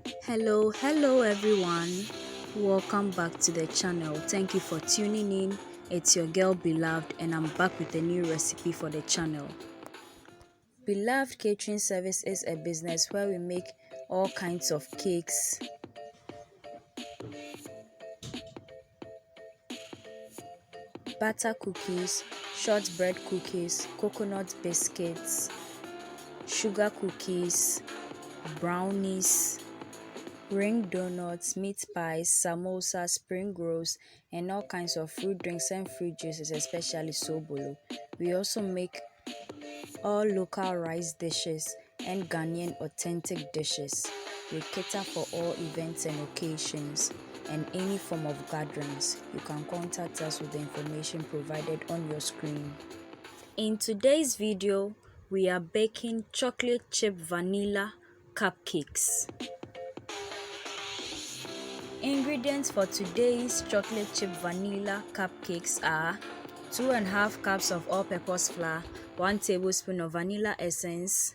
Hello everyone. Welcome back to the channel. Thank you for tuning in. It's your girl Beloved and I'm back with a new recipe for the channel. Beloved Catering Service is a business where we make all kinds of cakes, butter cookies, shortbread cookies, coconut biscuits, sugar cookies, brownies, ring donuts, meat pies, samosa, spring rolls, and all kinds of fruit drinks and fruit juices, especially sobolo. We also make all local rice dishes and Ghanaian authentic dishes. We cater for all events and occasions and any form of gatherings. You can contact us with the information provided on your screen. In today's video, we are baking chocolate chip vanilla cupcakes. Ingredients for today's chocolate chip vanilla cupcakes are 2.5 cups of all-purpose flour, 1 tablespoon of vanilla essence,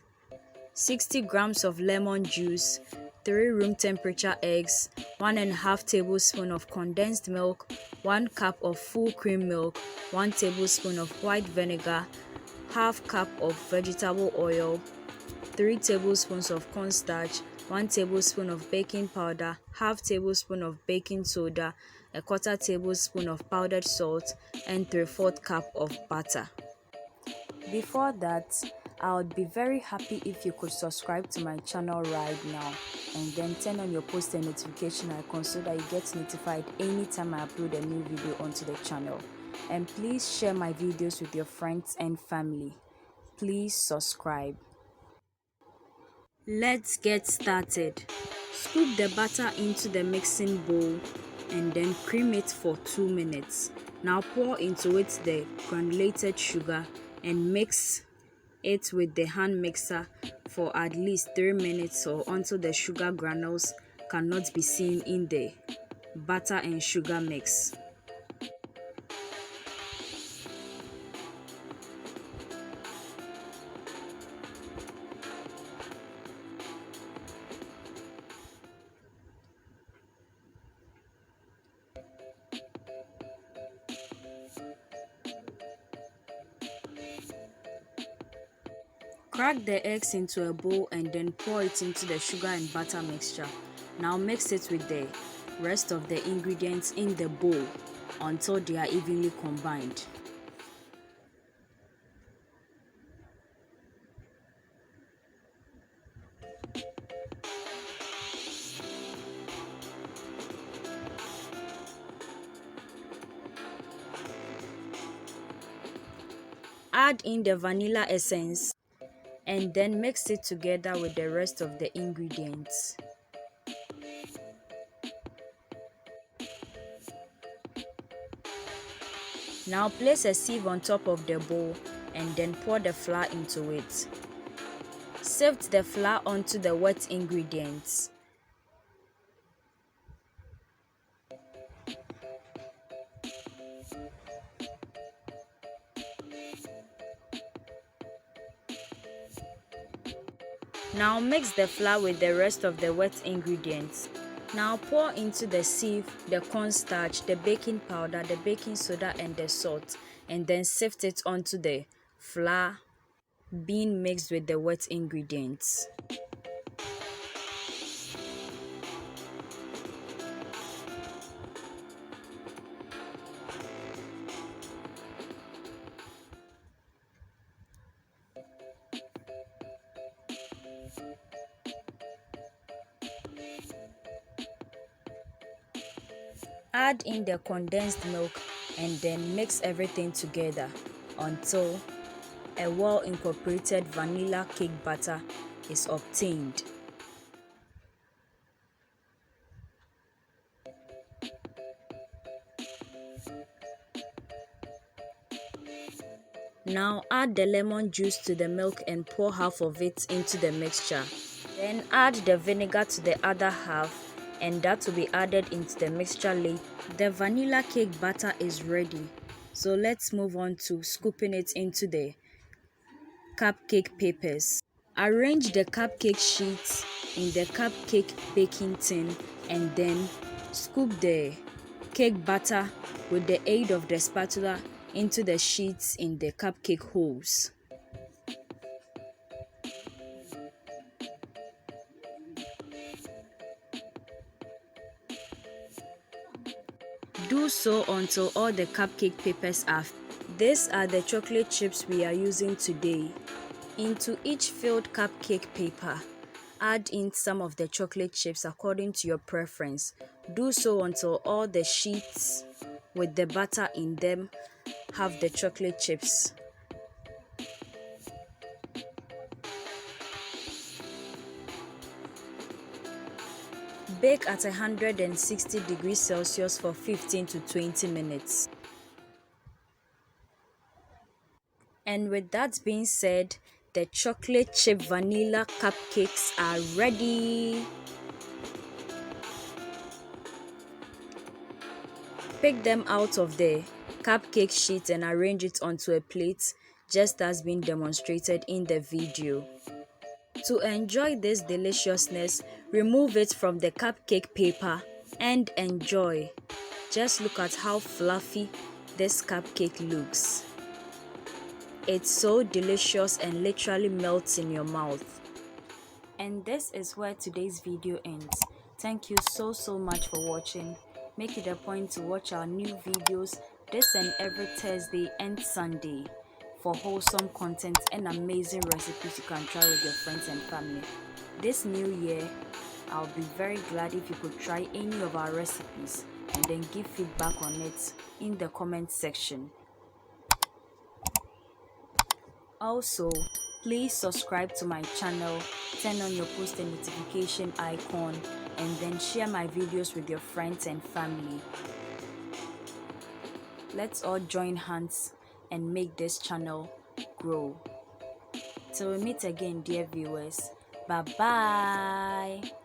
60 grams of lemon juice, 3 room temperature eggs, 1.5 tablespoon of condensed milk, 1 cup of full cream milk, 1 tablespoon of white vinegar, half cup of vegetable oil, 3 tablespoons of cornstarch, 1 tablespoon of baking powder, half tablespoon of baking soda, a quarter tablespoon of powdered salt, and 3/4 cup of butter. Before that, I would be very happy if you could subscribe to my channel right now and then turn on your post and notification icon so that you get notified anytime I upload a new video onto the channel. And please share my videos with your friends and family. Please subscribe. Let's get started. Scoop the butter into the mixing bowl and then cream it for 2 minutes. Now pour into it the granulated sugar and mix it with the hand mixer for at least 3 minutes or until the sugar granules cannot be seen in the butter and sugar mix. Crack the eggs into a bowl and then pour it into the sugar and butter mixture. Now mix it with the rest of the ingredients in the bowl until they are evenly combined. Add in the vanilla essence and then mix it together with the rest of the ingredients. Now place a sieve on top of the bowl and then pour the flour into it. Sift the flour onto the wet ingredients. Now mix the flour with the rest of the wet ingredients. Now pour into the sieve the cornstarch, the baking powder, the baking soda and the salt and then sift it onto the flour being mixed with the wet ingredients. Add in the condensed milk and then mix everything together until a well-incorporated vanilla cake batter is obtained. Now add the lemon juice to the milk and pour half of it into the mixture. Then add the vinegar to the other half and that will be added into the mixture later. The vanilla cake batter is ready. So let's move on to scooping it into the cupcake papers. Arrange the cupcake sheets in the cupcake baking tin and then scoop the cake batter with the aid of the spatula into the sheets in the cupcake holes. Do so until all the cupcake papers are filled. These are the chocolate chips we are using today. Into each filled cupcake paper, add in some of the chocolate chips according to your preference. Do so until all the sheets with the butter in them have the chocolate chips. Bake at 160 degrees Celsius for 15 to 20 minutes. And with that being said, the chocolate chip vanilla cupcakes are ready. Pick them out of the cupcake sheet and arrange it onto a plate, just as being demonstrated in the video. To enjoy this deliciousness, remove it from the cupcake paper and enjoy. Just look at how fluffy this cupcake looks. It's so delicious and literally melts in your mouth. And this is where today's video ends. Thank you so much for watching. Make it a point to watch our new videos this and every Thursday and Sunday for wholesome content and amazing recipes you can try with your friends and family. This new year, I'll be very glad if you could try any of our recipes and then give feedback on it in the comment section. Also, please subscribe to my channel, turn on your post and notification icon, and then share my videos with your friends and family. Let's all join hands and make this channel grow. Till we meet again, dear viewers. Bye bye.